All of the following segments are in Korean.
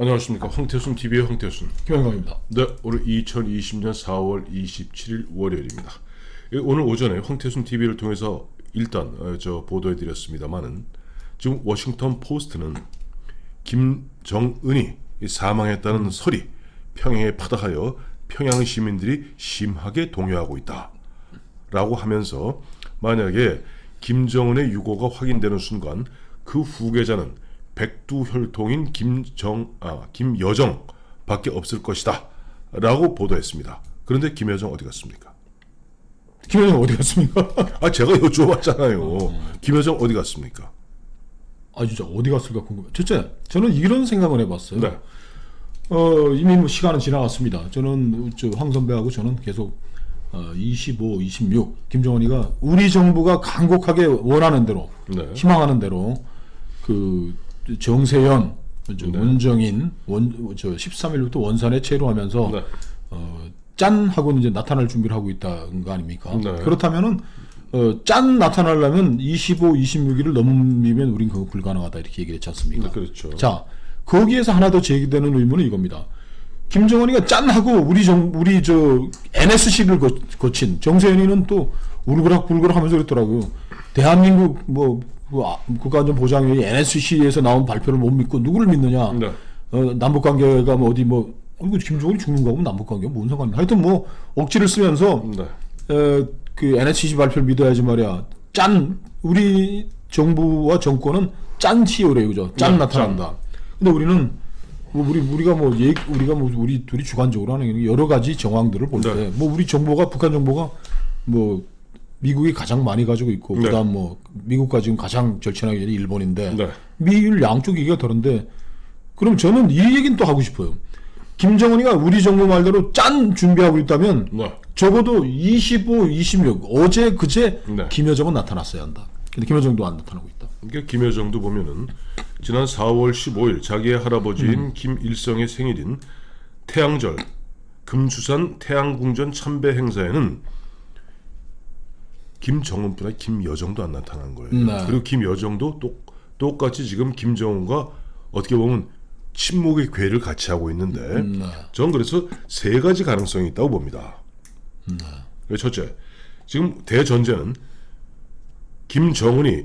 안녕하십니까. 황태순 TV의 황태순 김영광입니다. 네, 오늘 2020년 4월 27일 월요일입니다. 오늘 오전에 황태순 TV를 통해서 일단 보도해드렸습니다만은 지금 워싱턴 포스트는 김정은이 사망했다는 설이 평양에 파다하여 평양 시민들이 심하게 동요하고 있다 라고 하면서, 만약에 김정은의 유고가 확인되는 순간 그 후계자는 백두혈통인 김여정 밖에 없을 것이다 라고 보도했습니다. 그런데 김여정 어디 갔습니까? 김여정 어디 갔습니까? 제가 여쭤봤잖아요. 김여정 어디 갔습니까? 진짜 어디 갔을까 궁금해. 첫째, 저는 이런 생각을 해봤어요. 네. 이미 뭐 시간은 지나갔습니다. 저는 황 선배하고 저는 계속 25, 26 김정은이가 우리 정부가 간곡하게 원하는 대로, 네. 희망하는 대로 그 정세현, 네. 문정인 13일부터 원산에 체류하면서 네. 짠 하고 이제 나타날 준비를 하고 있다는 거 아닙니까? 네. 그렇다면은 짠 나타나려면 25, 26일을 넘으면 우린 그거 불가능하다 이렇게 얘기를 했지 않습니까? 네, 그렇죠. 자, 거기에서 하나 더 제기되는 의문은 이겁니다. 김정은이가 짠 하고 우리 NSC를 거친 정세현이는 또 울그락불그락 하면서 그랬더라고요. 대한민국 국가안전보장회의 NSC에서 나온 발표를 못 믿고 누구를 믿느냐? 네. 남북관계가 이거 김정은이 죽는 거하고 남북관계가 뭔 상관이야? 하여튼 억지를 쓰면서 네. 그 NSC 발표를 믿어야지 말이야. 짠, 우리 정부와 정권은 짠 치요래요, 그죠? 짠 네, 나타난다. 근데 우리는 우리가 우리 둘이 주관적으로 하는 여러 가지 정황들을 볼 때, 네. 우리 정보가 북한 정보가 미국이 가장 많이 가지고 있고, 네. 그다음 미국과 지금 가장 절친하게 되는 일본인데, 네. 미일 양쪽 얘기가 다른데, 그럼 저는 이 얘기는 또 하고 싶어요. 김정은이가 우리 정부 말대로 짠 준비하고 있다면, 네. 적어도 25, 26 어제 그제 네. 김여정은 나타났어야 한다. 근데 김여정도 안 나타나고 있다. 그러니까 김여정도 보면은 지난 4월 15일 자기의 할아버지인 김일성의 생일인 태양절 금수산 태양궁전 참배 행사에는 김정은뿐 아니라 김여정도 안 나타난 거예요. 네. 그리고 김여정도 똑같이 지금 김정은과 어떻게 보면 친목의 궤를 같이 하고 있는데, 저는 그래서 세 가지 가능성이 있다고 봅니다. 첫째, 지금 대전제는 김정은이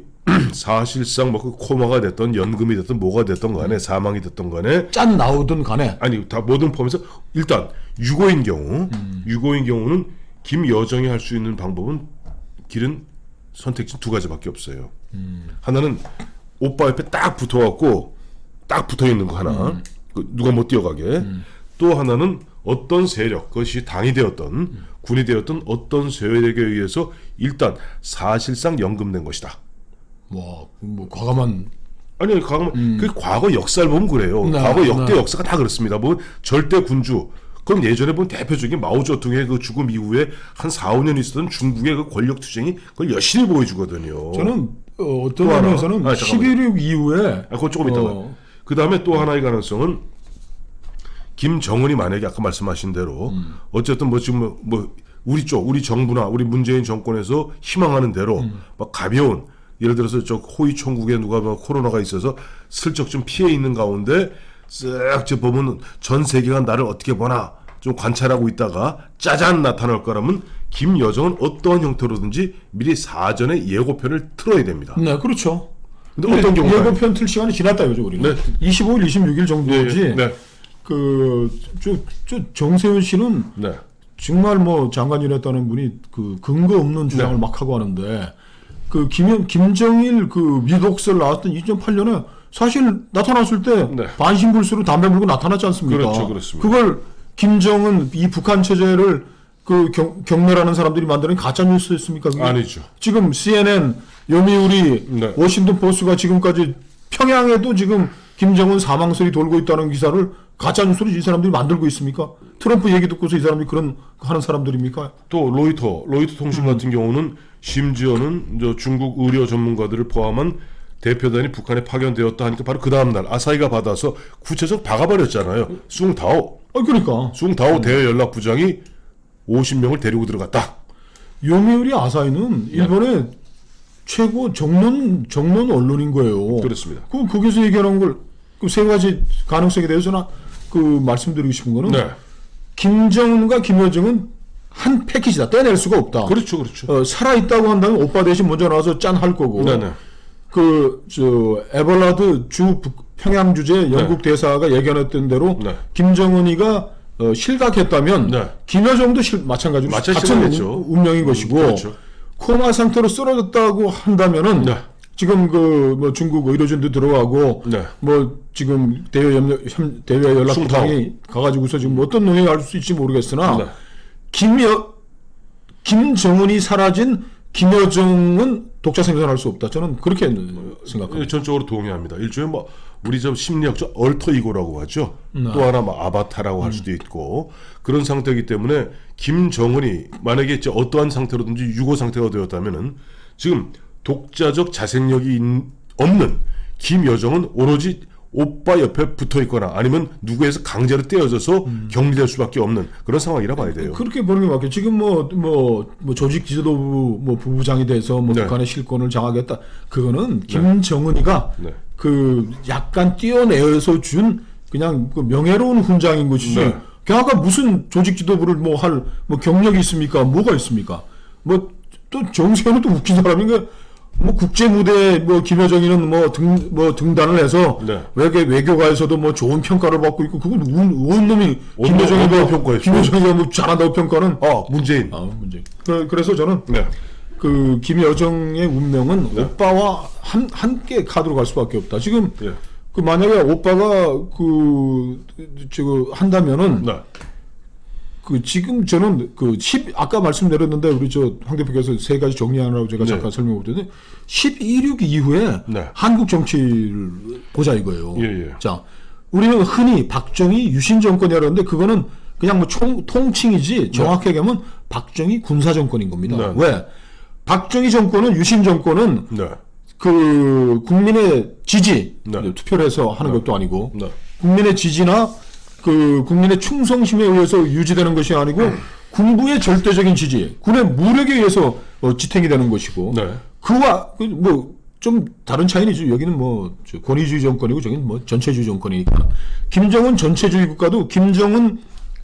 사실상 그 코마가 됐던 연금이 됐던 뭐가 됐던 간에 사망이 됐던 간에 짠 나오든 간에 다 모든 포함해서 일단 유고인 경우는 김여정이 할 수 있는 길은 선택지 두 가지밖에 없어요. 하나는 오빠 옆에 딱 붙어 있는 거 하나, 누가 못 뛰어가게. 또 하나는 어떤 세력, 그것이 당이 되었던 군이 되었던 어떤 세력에 의해서 일단 사실상 연금된 것이다. 과감한. 아니, 그 과거 역사를 보면 그래요. 네, 과거 역대 역사가 다 그렇습니다. 절대 군주. 그럼 예전에 본 대표적인 마오쩌둥의 그 죽음 이후에 한 4, 5년 있었던 중국의 그 권력 투쟁이 그걸 여실히 보여주거든요. 저는 어떤 면에서는 11.6 이후에 그건 조금 이따가. 그 다음에 또 하나의 가능성은 김정은이 만약에 아까 말씀하신 대로 어쨌든 지금 우리 정부나 우리 문재인 정권에서 희망하는 대로 가벼운, 예를 들어서 호위 총국에 누가 코로나가 있어서 슬쩍 좀 피해 있는 가운데 쓱 보면 전 세계가 나를 어떻게 보나 좀 관찰하고 있다가 짜잔 나타날 거라면 김여정은 어떠한 형태로든지 미리 사전에 예고편을 틀어야 됩니다. 네, 그렇죠. 근데 어떤 경우가 예고편 틀 시간이 지났다 이거죠, 우리는. 네. 25일, 26일 정도지. 네. 정세현 씨는 네. 정말 장관일 했다는 분이 근거 없는 주장을 네. 막 하고 하는데, 김정일 미독설 나왔던 2008년에 사실 나타났을 때 네. 반신불수로 담배 물고 나타났지 않습니까? 그렇죠, 그렇습니다. 그걸 김정은 이 북한 체제를 경멸하는 사람들이 만드는 가짜 뉴스였습니까? 그게? 아니죠. 지금 CNN, 요미우리, 네. 워싱턴 포스트가 지금까지 평양에도 지금 김정은 사망설이 돌고 있다는 기사를 가짜 뉴스로 이 사람들이 만들고 있습니까? 트럼프 얘기 듣고서 이 사람이 그런 하는 사람들입니까? 또 로이터 통신 같은 경우는 심지어는 중국 의료 전문가들을 포함한 대표단이 북한에 파견되었다 하니까 바로 그 다음날 아사히가 받아서 구체적 박아버렸잖아요. 숭타오 그러니까 대연락부장이 50명을 데리고 들어갔다. 요미우리 아사히는 일본의 최고 정론 언론인 거예요. 그렇습니다. 거기서 얘기하는 걸 그 세 가지 가능성에 대해서는 그 말씀드리고 싶은 거는 네. 김정은과 김여정은 한 패키지다. 떼낼 수가 없다. 그렇죠, 그렇죠. 살아 있다고 한다면 오빠 대신 먼저 나와서 짠 할 거고. 네네. 에벌라드 주 평양 주재 영국 대사가 예견했던 대로 네. 김정은이가 실각했다면 네. 김여정도 마찬가지로 같은 실각했죠. 운명인 것이고 그렇죠. 코마 상태로 쓰러졌다고 한다면은 네. 지금 뭐 중국 의료진도 들어가고 네. 뭐 지금 대외 연락부장이 가가지고서 지금 어떤 논의를 할 수 있을지 모르겠으나 네. 김정은이 사라진 김여정은 독자 생존할 수 없다. 저는 그렇게 생각합니다. 전적으로 동의합니다. 일종의 뭐 우리 저 심리학적 얼터 이고라고 하죠. 또 하나 뭐 아바타라고 할 수도 있고 그런 상태이기 때문에 김정은이 만약에 이제 어떠한 상태로든지 유고 상태가 되었다면은 지금 독자적 자생력이 없는 김여정은 오로지 오빠 옆에 붙어 있거나 아니면 누구에서 강제로 떼어져서 격리될 수밖에 없는 그런 상황이라 봐야 돼요. 그렇게 보는 게 맞겠죠. 지금 뭐 조직 지도부 뭐 부부장이 돼서 뭐 네. 북한의 실권을 장악했다. 그거는 김정은이가 네. 그 약간 띄어내서 준 그냥 그 명예로운 훈장인 것이지. 네. 걔가 무슨 조직 지도부를 뭐 할 뭐 경력이 있습니까? 뭐가 있습니까? 뭐 또 정세현은 또 웃긴 사람인가? 뭐 국제 무대 뭐 김여정이는 뭐 등단을 해서 네. 외교가에서도 뭐 좋은 평가를 받고 있고 그건 온 놈이 김여정이 어느 뭐 평가했죠? 김여정이가 뭐 잘한다고 평가는 문재인. 문제. 그래서 저는 네. 그 김여정의 운명은 오빠와 함께 카드로 갈 수밖에 없다. 지금 네. 그 만약에 오빠가 한다면은 네. 그 지금 저는 아까 말씀드렸는데 우리 황 대표께서 세 가지 정리하라고 제가 네. 잠깐 설명을 드렸는데 12.16 이후에 네. 한국 정치를 보자 이거예요. 예. 자, 우리는 흔히 박정희 유신 정권이라는데 그거는 그냥 뭐 통칭이지 정확하게 하면 박정희 군사 정권인 겁니다. 네. 왜? 박정희 정권은 유신 정권은 네. 그 국민의 지지 네. 투표를 해서 하는 것도 아니고 네. 국민의 지지나 그 국민의 충성심에 의해서 유지되는 것이 아니고 군부의 절대적인 지지, 군의 무력에 의해서 지탱이 되는 것이고 네. 그와 뭐 좀 다른 차이죠. 여기는 뭐 권위주의 정권이고 저기는 뭐 전체주의 정권이니까. 김정은 전체주의 국가도 김정은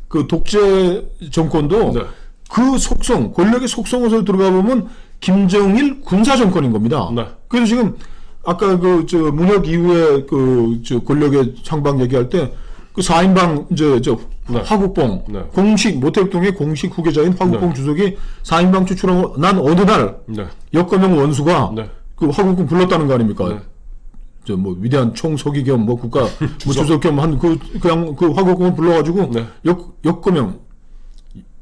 그 독재 정권도 네. 그 속성, 권력의 속성에서 들어가 보면 김정일 군사 정권인 겁니다. 네. 그래서 지금 아까 문혁 이후에 권력의 창방 얘기할 때 그 4인방 네. 화국봉 네. 공식 모택동의 공식 후계자인 화국봉 네. 주석이 4인방 추출하고 난 어느 날 네. 역검영 원수가 네. 그 화국봉 불렀다는 거 아닙니까? 네. 뭐 위대한 총서기 겸 뭐 국가 주석 겸 한 그냥 그 화국봉을 불러가지고 네. 역검영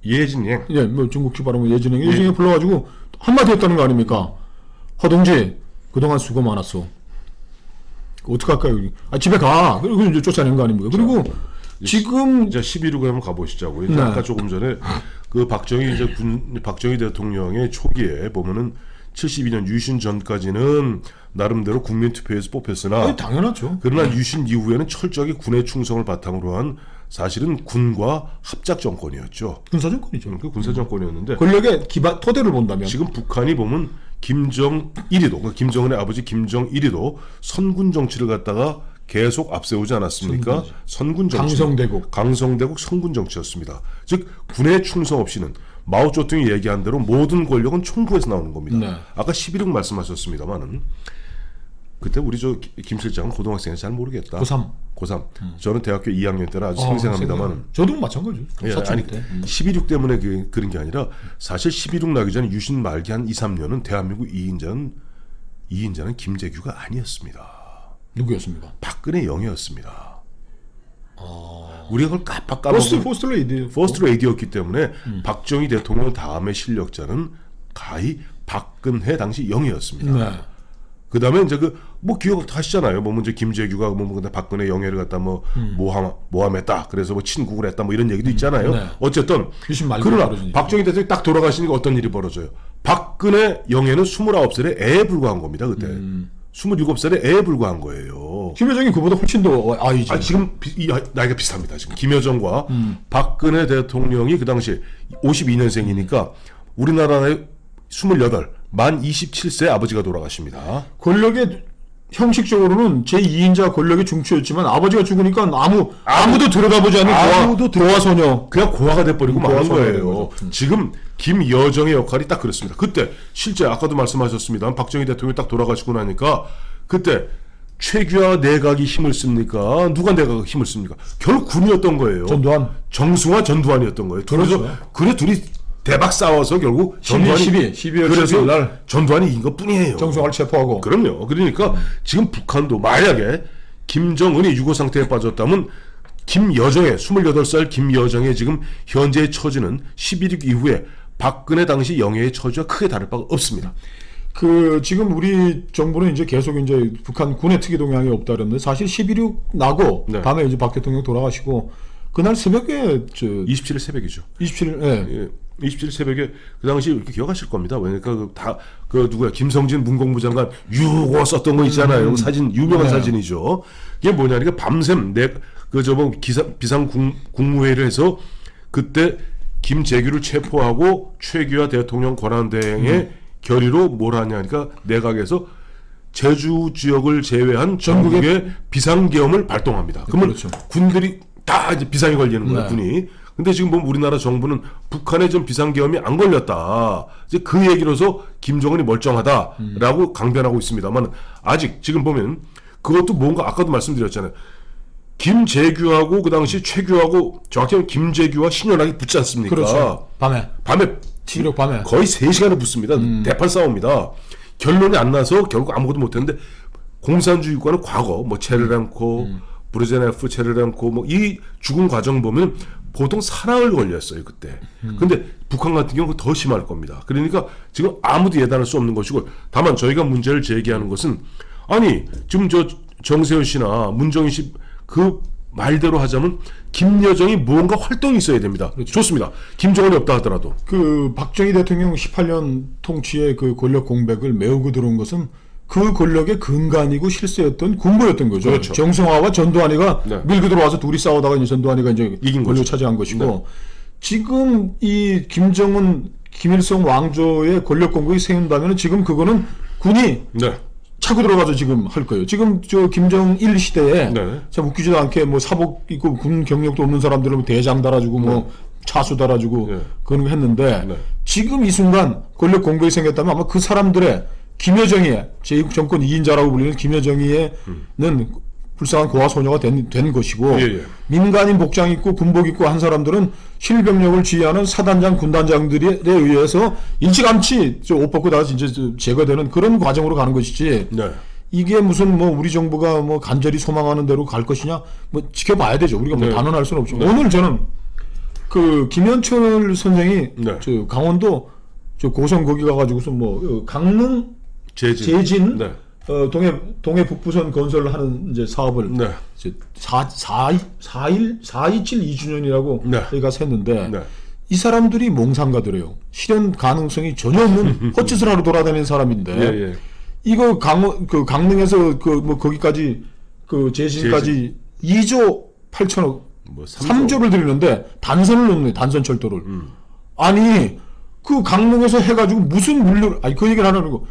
예진행. 예, 뭐 중국 발음은 예진이 불러가지고 한마디 했다는 거 아닙니까? 허동지 그동안 수고 많았어. 어떡할까요? 집에 가. 그리고 이제 쫓아낸 거 아닙니까? 그리고 지금 이제 11.6을 한번 가보시자고요. 네. 아까 조금 전에 그 박정희 대통령의 초기에 보면은 72년 유신 전까지는 나름대로 국민투표에서 뽑혔으나 당연하죠. 그러나 유신 이후에는 철저하게 군의 충성을 바탕으로 한 사실은 군과 합작 정권이었죠. 군사 정권이죠. 그 군사 정권이었는데 권력의 토대를 본다면 지금 북한이 보면 김정일이도 그러니까 김정은의 아버지 김정일이도 선군 정치를 갖다가 계속 앞세우지 않았습니까? 선군 정치. 강성대국 선군 정치였습니다. 즉 군의 충성 없이는 마오쩌둥이 얘기한 대로 모든 권력은 총부에서 나오는 겁니다. 네. 아까 11.6 말씀하셨습니다만은 그때 우리 김 실장은 고등학생이 잘 모르겠다. 고3. 저는 대학교 2학년 때라 아주 생생합니다만. 저도 마찬가지죠. 아니 12.6 때문에 그런 게 아니라 사실 12.6 나기 전에 유신 말기 한 2, 3년은 대한민국 2인자는 김재규가 아니었습니다. 누구였습니까? 박근혜 영이었습니다. 우리가 그걸 깜빡까먹은 퍼스트 레이디였기 때문에 박정희 대통령 다음의 실력자는 가히 박근혜 당시 영이었습니다. 네. 그 다음에 이제 뭐 기억 하시잖아요. 뭐 이제 김재규가 박근혜 영예를 갖다 모함했다. 그래서 뭐 친국을 했다. 뭐 이런 얘기도 있잖아요. 네. 어쨌든 그러나 박정희 대통령이 딱 돌아가시니까 어떤 일이 벌어져요. 박근혜 영예는 29살의 애에 불과한 겁니다. 그때 27살의 애에 불과한 거예요. 김여정이 그보다 훨씬 더 아이지. 지금 나이가 비슷합니다. 지금 김여정과 박근혜 대통령이 그 당시 52년생이니까 우리나라의 28, 만 27세 아버지가 돌아가십니다. 권력의 형식적으로는 제2인자 권력의 중추였지만 아버지가 죽으니까 아무도 들여다보지 않는 고아 소녀. 그냥 고아가 돼버리고 마는 고아 소녀가 거예요. 지금 김여정의 역할이 딱 그렇습니다. 그때 실제 아까도 말씀하셨습니다. 박정희 대통령이 딱 돌아가시고 나니까 그때 최규하 내각이 힘을 씁니까? 누가 내각이 힘을 씁니까? 결국 군이었던 거예요. 전두환. 정승화 전두환이었던 거예요. 그렇죠. 그래 둘이 대박 싸워서 결국 12월 12일 날 전두환이 이긴 것뿐이에요. 정승화를 체포하고. 그럼요. 그러니까 지금 북한도 만약에 김정은이 유고 상태에 빠졌다면 김여정의 28살 김여정의 지금 현재의 처지는 11.6 이후에 박근혜 당시 영예의 처지와 크게 다를 바가 없습니다. 지금 우리 정부는 이제 계속 이제 북한 군의 특이 동향이 없다 그랬는데 사실 11.6 나고 네. 밤에 이제 박 대통령 돌아가시고 그날 새벽에 27일 새벽이죠. 27일 예. 27일 새벽에 그 당시 이렇게 기억하실 겁니다. 왜냐니까 그 누구야 김성진 문공부 장관 유고 썼던 거 있잖아요. 사진 유명한 네. 사진이죠. 이게 뭐냐니까 밤샘 비상 국무회의를 해서 그때 김재규를 체포하고 최규하 대통령 권한대행의 결의로 뭘 하냐니까 내각에서 제주 지역을 제외한 전국의 비상계엄을 발동합니다. 그러면 그렇죠. 군들이 다 이제 비상이 걸리는 거예요. 네. 군이. 근데 지금 보면 우리나라 정부는 북한에 좀 비상계엄이 안 걸렸다. 이제 그 얘기로서 김정은이 멀쩡하다라고 강변하고 있습니다만 아직 지금 보면 그것도 뭔가 아까도 말씀드렸잖아요. 김재규하고 그 당시 최규하고 정확히 김재규와 신연하게 붙지 않습니까? 그렇죠. 밤에 지금 밤에 거의 3시간을 붙습니다. 대판 싸웁니다. 결론이 안 나서 결국 아무것도 못했는데 공산주의과는 과거 뭐 체르량코, 브르제네프, 체르량코 뭐 이 죽은 과정 보면 보통 사흘 걸렸어요 그때. 근데 북한 같은 경우는 더 심할 겁니다. 그러니까 지금 아무도 예단할 수 없는 것이고 다만 저희가 문제를 제기하는 것은 아니 지금 저 정세현 씨나 문정인 씨 그 말대로 하자면 김여정이 무언가 활동이 있어야 됩니다. 그렇죠. 좋습니다. 김정은이 없다 하더라도. 박정희 대통령 18년 통치의 그 권력 공백을 메우고 들어온 것은 그 권력의 근간이고 실세였던 군부였던 거죠. 그렇죠. 정승화와 전두환이가 네. 밀고 들어와서 둘이 싸우다가 이제 전두환이가 이제 이긴 권력을 거죠. 차지한 것이고 네. 지금 이 김정은, 김일성 왕조의 권력 공백이 세운다면 지금 그거는 군이 네. 차고 들어가서 지금 할 거예요. 지금 저 김정일 시대에 네. 참 웃기지도 않게 뭐 사복 입고 군 경력도 없는 사람들은 대장 달아주고 뭐 차수 달아주고 네. 그런 거 했는데 네. 지금 이 순간 권력 공백이 생겼다면 아마 그 사람들의 김여정의 제2정권 2인자라고 불리는 김여정이는 불쌍한 고아 소녀가 된 것이고 예, 예. 민간인 복장 입고 군복 입고 한 사람들은 실병력을 지휘하는 사단장 군단장들에 의해서 일찌감치 옷 벗고 다 이제 제거되는 그런 과정으로 가는 것이지. 네. 이게 무슨 뭐 우리 정부가 뭐 간절히 소망하는 대로 갈 것이냐 뭐 지켜봐야 되죠. 우리가 뭐 네. 단언할 수는 없죠. 네. 오늘 저는 그 김현철 선생이 네. 저 강원도 저 고성 거기 가가지고서 뭐 강릉 재진 네. 동해 북부선 건설하는 이제 사업을 네. 이제 427 2주년이라고 네. 저희가 셌는데 네. 이 사람들이 몽상가들이에요. 실현 가능성이 전혀 없는 헛짓을 하러 돌아다니는 사람인데 예, 예. 이거 강릉에서 뭐 거기까지 재진까지 2조 8천억 뭐 3조를 들이는데 단선을 놓는 단선 철도를 아니 그 강릉에서 해가지고 무슨 물류 그 얘기를 하는 거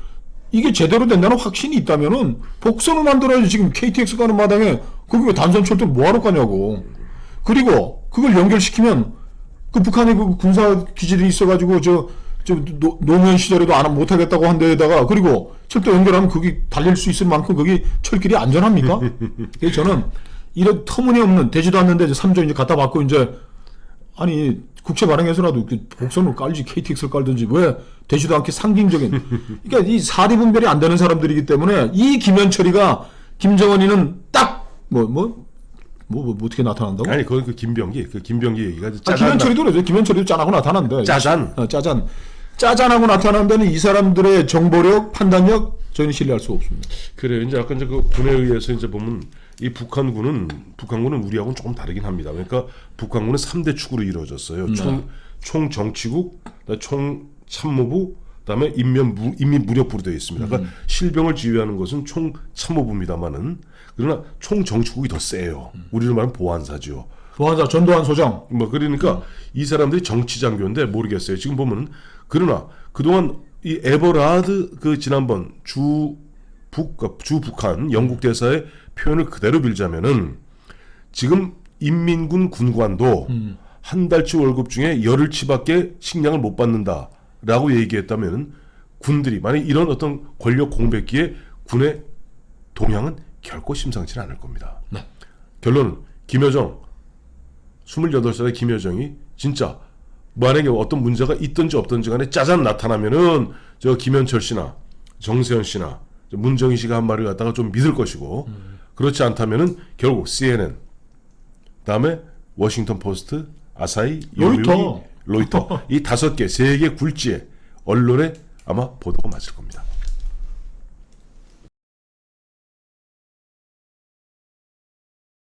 이게 제대로 된다는 확신이 있다면은 복선을 만들어야지. 지금 KTX 가는 마당에 거기 왜 단선 철도를 뭐하러 가냐고. 그리고 그걸 연결시키면 그 북한에 그 군사 기지들이 있어가지고 노무현 시절에도 못하겠다고 한 데에다가 그리고 철도 연결하면 거기 달릴 수 있을 만큼 거기 철길이 안전합니까? 그래서 저는 이런 터무니없는 되지도 않는데 이제 3조 이제 갖다 받고 이제 아니 국채 발행해서라도 복선을 깔지 KTX를 깔든지 왜 되지도 않게 상징적인 그러니까 이 사리 분별이 안 되는 사람들이기 때문에 이 김현철이가 김정은이는 딱 뭐 어떻게 나타난다고? 아니 그건 그 김병기 얘기가 김현철이도 그러죠. 김현철이도 짠하고 나타난대. 짜잔. 짜잔하고 나타나는 데는 이 사람들의 정보력, 판단력 저희는 신뢰할 수 없습니다. 그래요. 이제 아까 이제 그 군에 의해서 이제 보면 이 북한군은 우리하고는 조금 다르긴 합니다. 그러니까 북한군은 3대 축으로 이루어졌어요. 총 정치국, 총 참모부, 그다음에 인민무력부로 되어 있습니다. 그러니까 실병을 지휘하는 것은 총 참모부입니다만은 그러나 총 정치국이 더 세요. 우리로 말하면 보안사죠. 보안사 전두환 소장. 뭐 그러니까 이 사람들이 정치 장교인데 모르겠어요. 지금 보면은 그러나 그동안 이 에버라드 그 지난번 주 주 북한 영국 대사의 표현을 그대로 빌자면은 지금 인민군 군관도 한 달치 월급 중에 열흘치밖에 식량을 못 받는다라고 얘기했다면 군들이 만약 이런 어떤 권력 공백기에 군의 동향은 결코 심상치는 않을 겁니다. 네. 결론은 김여정 28살의 김여정이 진짜 만약에 어떤 문제가 있든지 없든지 간에 짜잔 나타나면은 저 김현철 씨나 정세현 씨나 문정희 씨가 한 말을 갖다가 좀 믿을 것이고 그렇지 않다면은 결국 CNN 그다음에 워싱턴 포스트, 아사히, 로이터. 로이터 이 5개, 3개 굴지의 언론에 아마 보도가 맞을 겁니다.